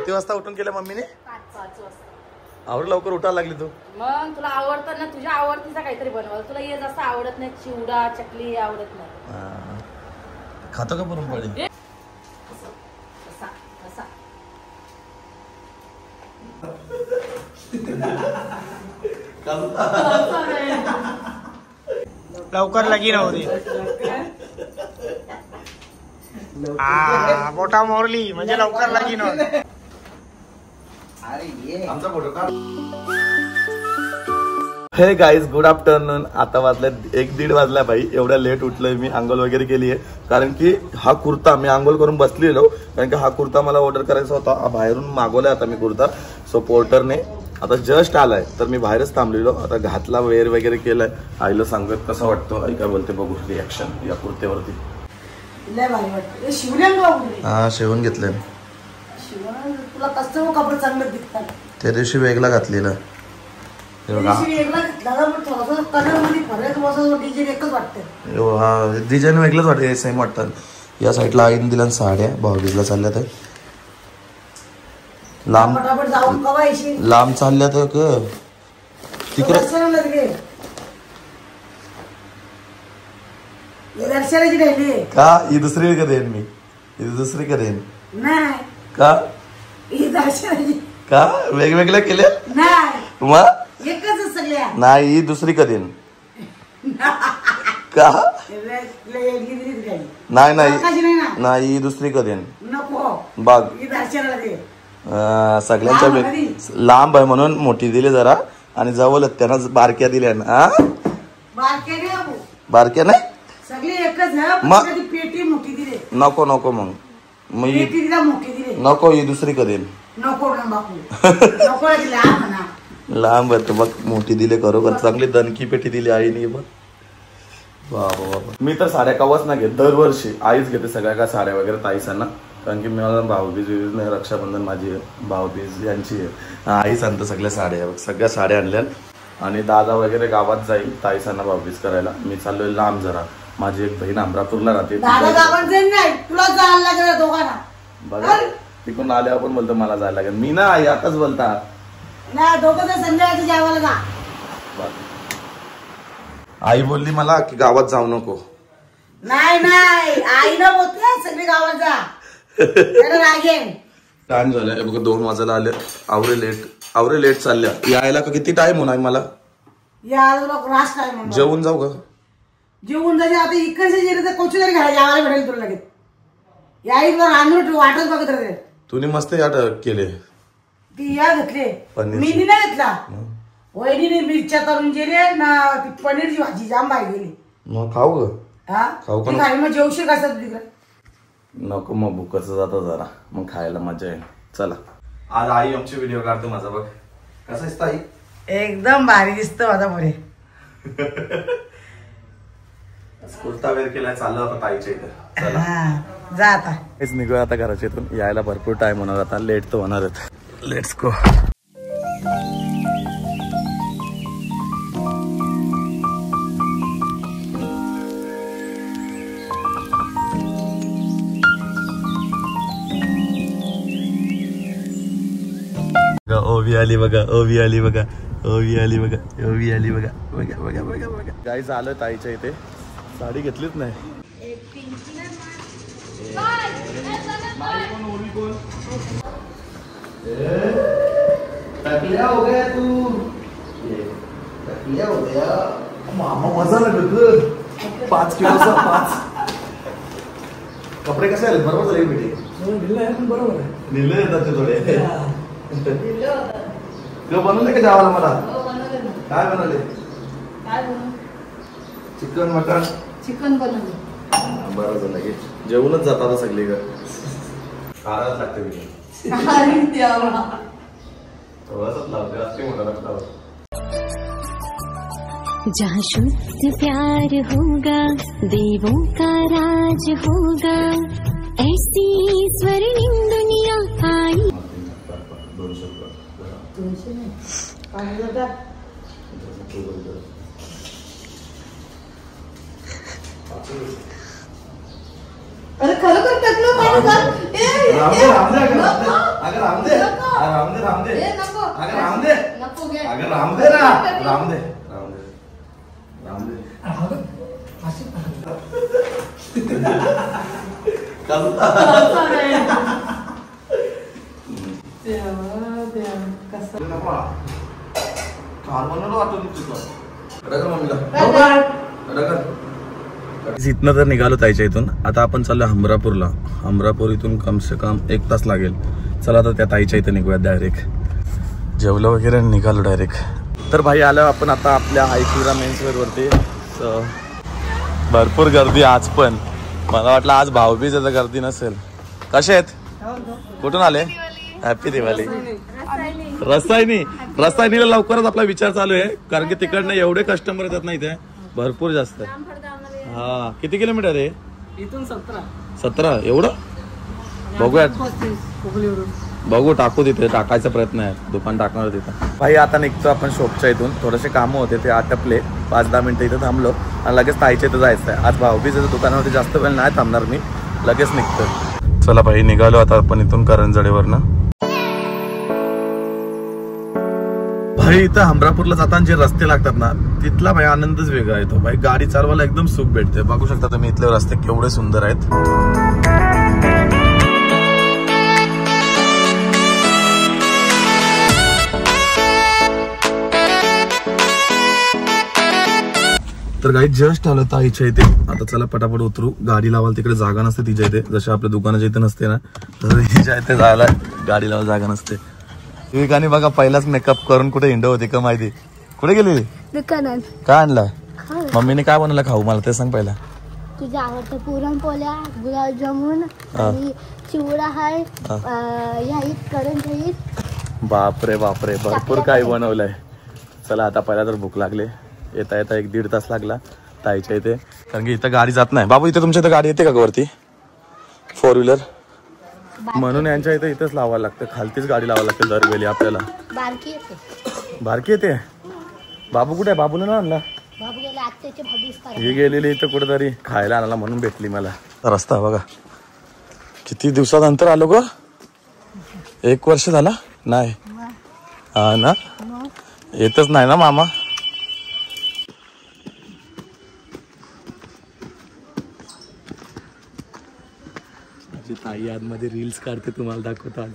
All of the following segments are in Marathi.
किती वाजता उठून केलं मम्मीने? 5 वाजता. आवड लवकर उठायला लागली तू. मग तुला आवडतं ना, तुझ्या आवडतीचा काहीतरी बनवाल. तुला हे जास्त आवडत नाही, चिवडा चकली आवडत नाही. खातो का पुरणपोळी? लवकर लगीन होती. मोठा मोरली म्हणजे लवकर लगीन होत. आमचा फोटो काढ. हे गाईज, गुड आफ्टरनून. आता वाजल्या 1-1:30 वाजल्या भाई. एवढ्या लेट उठलोय मी. आंघोळ वगैरे केली आहे कारण की हा कुर्ता मी आंघोळ करून बसलेलो, कारण की हा कुर्ता मला ऑर्डर करायचा होता. बाहेरून मागवलाय आता मी कुर्ता. सो पोर्टरने आता जस्ट आलाय तर मी बाहेरच थांबलेलो. आता घातला, वेअर वगैरे केलाय. आईला सांगत कसा वाटतो, आई काय बोलते बघू रिॲक्शन या कुर्त्यावरती. हा, शिवून घेतलंय. तुला कसं कपडे चांगले दिसतात. त्या दिवशी वेगळा घातलेला. डिझाईन वेगळंच वाटतं, सेम वाटतात. या साईडला आईने दिल्या साड्या, भाऊबीजला चालल्या तर लांब चालल्या तर तिकडे का ही दुसरी का देईन मी? दुसरी का देईन का? का वेगवेगळ्या केल्या नाही, ही दुसरी का देईन का? नाही नाही नाही, दुसरी का देईन बघ. सगळ्यांच्या लांब आहे म्हणून मोठी दिली जरा, आणि जवळ त्यांना बारक्या दिल्या ना. बारक्या नाही मग नको नको, मग नको, ही दुसरी का देईन. लांब आहे बघ, मोठी दिली बरोबर. चांगली दणकी पेटी दिली आईने बघ. बाबा बाबा, मी तर साड्या कवाच ना घेत. दरवर्षी आईच घेते सगळ्या का साड्या वगैरे ताईसांना, कारण की मला भाऊबीज नाही, रक्षाबंधन माझी भाऊबीज यांची आहे. आईच आणतं सगळ्या साड्या. सगळ्या साड्या आणल्या. आणि दादा वगैरे गावात जाईल ताईसांना भाऊबीज करायला. मी चाललोय लांब जरा. माझी एक बहीण अमरापूरला राहते. बघा तिकडून आल्यावर पण बोलतो मला जायला लागेल. मी ना आई आताच बोलता आई बोलली मला की गावात जाऊ नको. नाही नाही, आई ना बोलते सगळी गावात जा. टाइम झालाय बघा, 2 वाजायला आले. आवरे लेट चालल्या. यायला का किती टाइम होणार मला? जेवून जाऊ का? जेवून जायचे. आता इकडचे गेले तर कोची तरी घ्यायला यायला भेटेल तुला लगेच. याई रांधून वाटच बघत राहते. तुम्ही मस्त या केले. ती या घेतले, मी नाही घेतला. वहिनीने मिरच्या तळून गेले ना, ती पनीरची भाजी जाम बाहेर गेली. मग खाऊ ग? खाऊ का? मग जेवशील कसं तिकडे? नको, मग भूकच जाता जरा, मग खायला मजा येईल. चला, आज आई आमची व्हिडिओ काढतो माझा. बघ कसा दिसतो आई? एकदम भारी दिसतो माझा पुढे. कुर्ता वेअर केलाय. चाललं आता ताईच्या इथे. चला जा आता. हेच निघूया आता घराच्या इथून. यायला भरपूर टाइम होणार, आता लेट तर होणारच. Let's go. ओवी आली बघा, ओवी आली बघा, ओवी आली बघा, ओवी आली बघा. बघा बघा बघा बघा. गाईज आलं ताईच्या इथे. साडी घेतलीच नाही. टकल्या हो गया तू, टकल्या हो गया. मामा मजा लागत. 5 किलोचा 5. कपडे कसे आले? बरोबर झाले बेटी? बरोबर निल्ले येतात ते थोडे. बनवले का जेवायला मला? काय बनवले? Chicken mutton? चिकन बनवले. बरं झालं की जेवूनच जातात सगळी ग. खायलाच लागते मी. थोडासाच लावते, असते मोठा लागतो. जहाँ शुद्ध प्यार होगा, देवों का राज होगा, ऐसी स्वर्णिम दुनिया आई. 200 रुपये. 200 नाही, 5000. अरे खरोखर टाकलं. अगर अगं राम दे ना, राम दे, राम दे, राम दे. इथनं तर निघालो ताईच्या इथून. आता आपण चाललो हमरापूरला. हमरापूर इथून कम से कम 1 तास लागेल. चला आता त्या ताईच्या इथे निघूया डायरेक्ट. जेवलं वगैरे निघालो डायरेक्ट. तर भाई आलो आपण आता आपल्या आयशीरा मेन्सवेअर वरती. भरपूर गर्दी आज पण. मला वाटलं आज भाऊबीज तर गर्दी नसेल. कसे आहेत? कुठून आले? हॅपी दिवाळी. रसायनीला लवकरच आपला विचार चालू आहे, कारण की तिकडनं एवढे कस्टमर येतात नाही ते भरपूर जास्त. हा किती किलोमीटर आहे इथून? 17 एवढं. बघूयात, बघू टाकू तिथे. टाकायचा प्रयत्न आहे, दुकान टाकणार तिथं. भाई आता निघतो आपण शॉपच्या इथून. थोडेसे कामं होते ते आटपले. 5-10 मिनिटं इथं थांबलो आणि लगेच ताईच्या इथं जायचं आहे. आज भाऊबीजेच्या दुकानावरती जास्त वेळ नाही थांबणार मी, लगेच निघतो. चला भाई निघालो आता आपण इथून करंजडेवरनं. भाई इथं हमरापूरला जाताना जे रस्ते लागतात ना, तिथला भाई आनंदच वेगळा येतो. भाई गाडी चालवायला एकदम सुख भेटते. बघू शकता तुम्ही इथले रस्ते केवढे सुंदर आहेत. तर गाडी जस्ट आलं ताईच्या इथे. आता चला पटापट उतरू. गाडी लावायला तिकडे जागा नसते तिच्या इथे, जशी आपल्या दुकानाच्या इथे नसते ना, तर तिच्या इथे जायला गाडी लावायला जागा नसते. विकाने बघा पहिलाच मेकअप करून कुठे हिंडो होती का माहिती. कुठे गेलेली? दुकानात. काय आणलं? मम्मीने काय बनवलं खाऊ मला ते सांग पहिला. तुझ्या आवडतं पुरणपोळ्या, गुलाबजामुन आणि चिवडा आहे. बापरे बापरे, भरपूर काही बनवलंय. चला आता पहिला तर भूक लागले. येता येता 1-1.5 तास लागला ताईच्या इथे, कारण की इथं गाडी जात नाही. बाबू इथे तुमच्या इथं गाडी येते का वरती 4 व्हीलर? म्हणून यांच्या इथे इथंच लावायला लागतं. खालतीच गाडी लावायला लागते दरवेळी आपल्याला. बारकी येते. बाबू कुठे आहे? बाबूला ना आणला. ही गेलेली इथं कुठेतरी खायला आणायला म्हणून भेटली मला. रस्ता बघा किती दिवसानंतर आलो ग. 1 वर्ष झाला नाही. हा ना, येतच नाही ना मामा. ताई आतमध्ये रील्स काढते, तुम्हाला दाखवतो आज.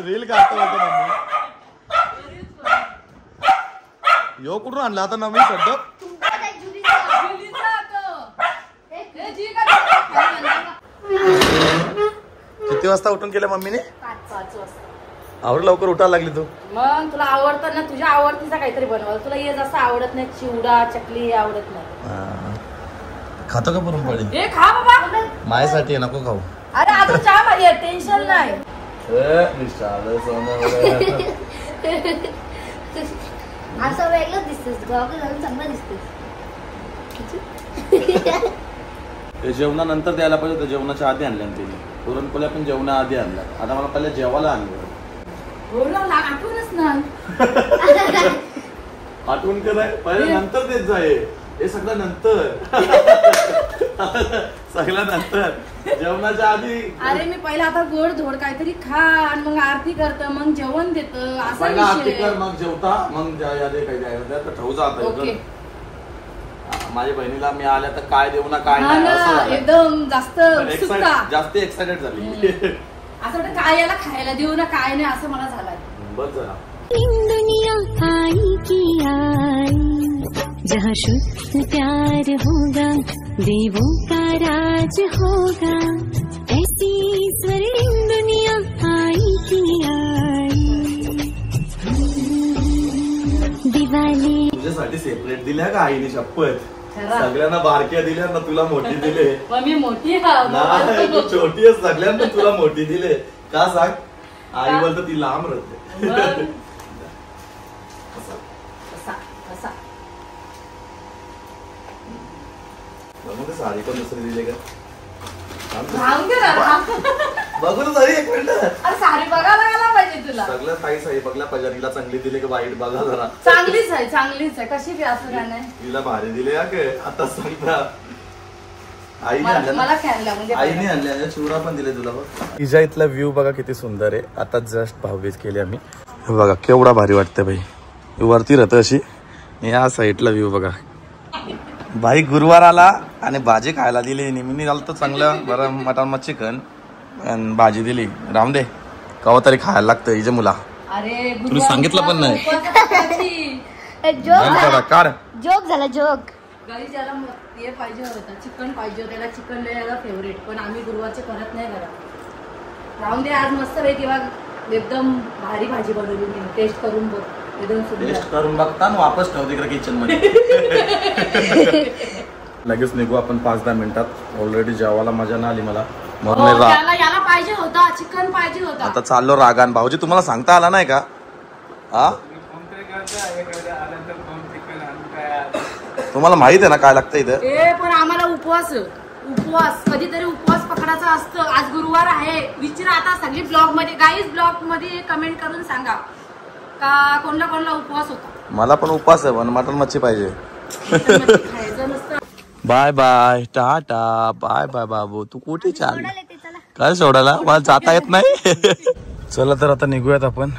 रील काढतो मम्मी. यो कुठून आणला आता नवीन शब्द? किती वाजता उठून केलं मम्मीने? 5 वाजता. आवड लवकर उठायला लागली तू. मग तुला आवडतं ना, तुझ्या आवडतीचा काहीतरी बनवायला. तुला ये जसं आवडत नाही, चिवडा चकली आवडत नाही. खातो का पुरणपोळी? हे खा बाबा, माझ्यासाठी नको खाऊ. अरे आता चहा पाहिजे, टेन्शन नाही. असं वेगळं दिसतेस, गावाकडे जाऊन चांगलं दिसतेस. जेवणानंतर द्यायला पाहिजे होतं, जेवणाच्या आधी आणल्या तिने. पुरणपोळ्या पण जेवणा आधी आणल्या. आता मला पहिल्या जेवायला आणलं. आठवणच नाही. आठवण कराय पहिले नंतर देत जाय. हे सगळं नंतर. सगळं नंतर, जेवणाच्या आधी. अरे मी पहिला आता गोड धोड काहीतरी खा आणि मग आरती करतं, मग जेवण देतं. असं आरती कर, मग जेवता, मग यादे काही द्यायला तर ठेवू जात. माझ्या बहिणीला मी आल्या तर काय देऊ ना काय नाही, एकदम जास्त जास्त एक्साइटेड झाली. असं वाटतं काय याला खायला देऊ ना काय नाही, असं मला झालंय. बस जरा. दुनिया आई की आई, जहाँ शुद्ध प्यार होगा, देवों का राज होगा, ऐसी स्वर्णिम दुनिया आई की आई. दिवाली तुझ्यासाठी सेपरेट दिल्या का आईने शपथ? सगळ्यांना बारक्या दिल्या ना, तुला मोठी दिले. मी मोठी तू छोटी आहे, सगळ्यांना तुला मोठी दिले. का सांग? आई बोलतो ती लांब राहते. साडी पण दुसरी दिली का? राहून दे ना. बघू ना तरी एक मिनिट. अरे साडी बघायला आला पाहिजे तुला. सगळं काही साई बघल्या पाहिजे. हिला चांगली दिली की वाईट बघा जरा. चांगलीच आहे चांगलीच आहे. कशी बी असं काय नाही. हिला भारी दिले या के आता सांगता. आईने आणल्या मला फॅन म्हणजे आईने आणल्या चिवडा पण दिले तुला बघ. हिच्या इथला व्ह्यू बघा किती सुंदर आहे. आता जस्ट भाऊबीज केली आम्ही. बघा केवढा भारी वाटतं भाई. वरती राहतं अशी. या साईडला व्ह्यू बघा. भाई गुरुवार आला आणि भाजी खायला दिली. नेहमी घालतो चांगलं बरं मटण मग चिकन आणि भाजी दिली. राम दे कवा तरी खायला लागतं हिच्या मुला. अरे तुला सांगितलं पण नाही. काढ जोक झाला जोक. घरी ज्याला हे पाहिजे होतं चिकन पाहिजे होतं त्याला चिकन द्यायला फेवरेट. पण आम्ही गुरुवारचे करत नाही घरात. राहून दे आज मस्त पैकी बघ एकदम भारी भाजी बनवली मी. टेस्ट करून बघ एकदम सुंदर. टेस्ट करून बघता वापस ठेव तिकडे किचन मध्ये. लगेच निघू आपण 5-10 मिनिटात. ऑलरेडी जेवायला मजा नाही आली मला म्हणून याला पाहिजे होता चिकन पाहिजे होता. आता चाललो रागान. भाऊजी तुम्हाला सांगता आला नाही का? हा तुम्हाला माहित आहे ना काय लागतं इथं. पण आम्हाला उपवास कधीतरी उपवास पकडायचा असतं. आज गुरुवार आहे. विचारा आता सगळी ब्लॉग मध्ये गाईज ब्लॉग मध्ये कमेंट करून सांगा का कोणला उपवास होता. मला पण उपवास आहे पण मटन मच्छी पाहिजे. खायचं नसतं. Bye bye tata. Bye bye बाबू. तू कुठे चाल काय सोडायला मला जाता येत नाही. चला तर आता निघूयात आपण.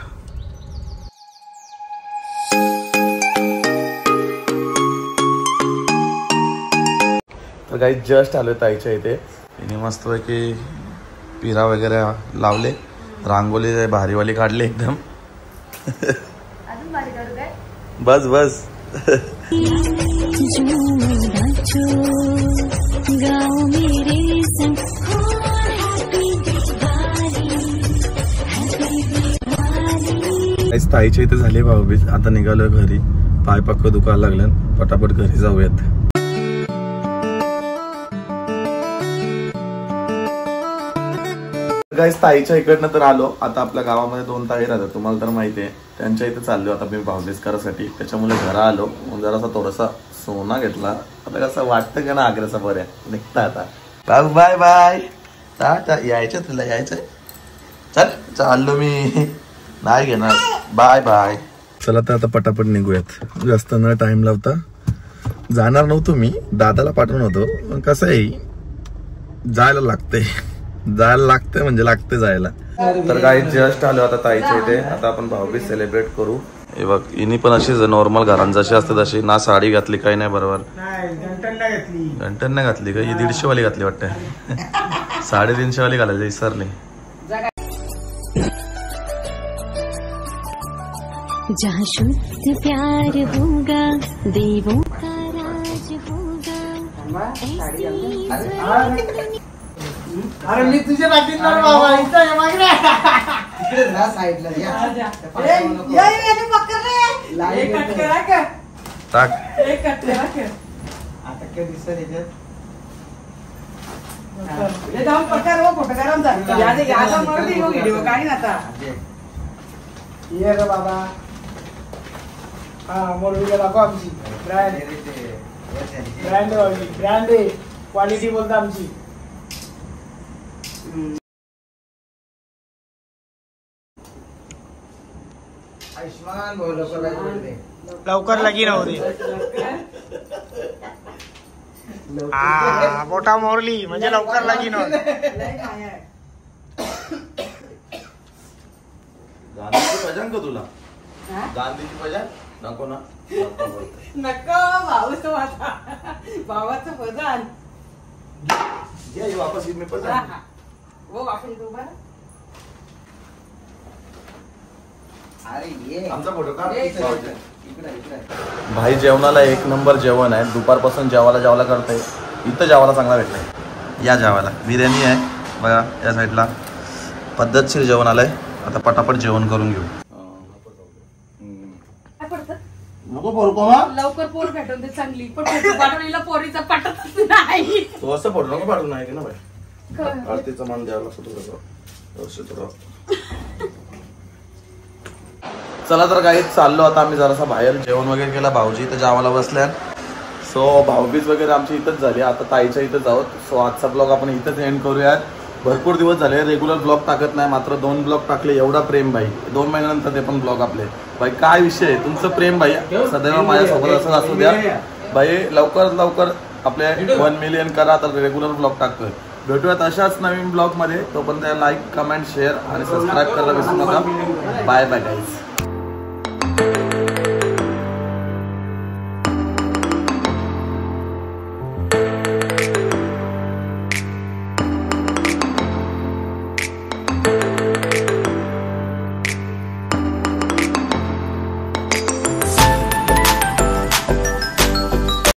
तर काही जस्ट आलोय ताईच्या इथे. तिने मस्त पैकी पिरा वगैरे लावले. रांगोली भारीवाली काढली एकदम. अजून भारी करू काय. बस बस. ताईच्या इथे झाली भाऊबीज. आता निघालोय घरी. पाय पक्क दुखायला लागलं. पटापट घरी जाऊयात. गाईस ताईच्या इकडनं तर आलो. आता आपल्या गावामध्ये 2 ताई राहतात तुम्हाला तर माहिती आहे. त्यांच्या इथे चाललो आता मी भाऊबीज करायसाठी. त्याच्यामुळे घरा आलो. जरासा थोडासा सोना घेतला. आता कसं वाटतं का ना आग्र्याचा बऱ्या निघता आता. बाबू बाय बाय टाटा. यायचं तुला यायचंय. चल चाललो मी. नाही घेणार. Bye bye. चला तर आता पटापट निघूयात. जास्त न टाइम लावता. जाणार नव्हतो मी. दादाला पाठवून होतो पण कसं आहे जायला लागतंय म्हणजे लागते जायला. तर काही जस्ट आलो आता ताईच्या इथे. आता आपण भाऊबीज सेलिब्रेट करू. हे बघ हिनी पण अशीच नॉर्मल घरांत जशी असते तशी. ना साडी घातली काही नाही. बरोबर घंटन नाही घातली का. ही 150 वाली घातली वाटते. 350 वाली घालायची विसरली. जहाँ शुद्ध प्यार होगा देवों का राज होगा. अरे मी तुझ्या पाठीत बाबा इथं मागण्या तिकडे ना साईडला या. पकड रे. एक कट करा का टाक. एक कट करा का आता काय दिसत येतात. हे जाऊन पकड हो फोटो करा आमचा. याचा मरदी हो व्हिडिओ काय ना आता. ये रे बाबा. हा मोरडीला दाखव आमची ब्रँड क्वालिटी बोलतो आमची. आयुष्मान भाऊ लवकर लगीन होऊ दे. मोठा मोरली म्हणजे लवकर लगीन होत. गांधीची भजन का तुला. गांधीची भजन नको ना. नको भाऊचं माझा भावाचं भजन घे वापस मी पण वो वापस येतो बरं. आमचा फोटो काढ. भाई जेवणाला 1 नंबर जेवण आहे. दुपारपासून जेवायला करतोय. इथं जेवायला चांगला भेटतंय. या जेवायला बिर्याणी आहे बघा या साईडला. पद्धतशीर जेवण आलंय. आता पटापट जेवण करून घेऊ. लवकर पोर भेटून ते चांगली. पण पाठवलेला पोरीचा पटत नाही. तो असं फोटो नको पाठवून आहे की ना भाई. आरतीचा मान द्यावा लागतो. चला तर काही चाललो आता आम्ही जरासा बाहेर. जेवण वगैरे केला. भाऊजी तर जेवायला बसल्या. सो भाऊबीज वगैरे आमची इथंच झाली. आता ताईच्या इथंच आहोत. सो आजचा ब्लॉग आपण इथंच एंड करूयात. भरपूर दिवस झाले रेग्युलर ब्लॉग टाकत नाही, मात्र 2 ब्लॉग टाकले. एवढा प्रेम भाई, 2 महिन्यानंतर ते पण ब्लॉग आपले. भाई काय विषय आहे तुमचं प्रेम भाई, सदैव माझ्यासोबत असं असू द्या भाई. लवकरात लवकर आपले 1 मिलियन करा तर रेग्युलर ब्लॉग टाकतोय. भेटूयात अशाच नवीन ब्लॉगमध्ये. तोपर्यंत लाईक, कमेंट, शेअर आणि सबस्क्राईब करायला विसरू नका. Bye bye guys.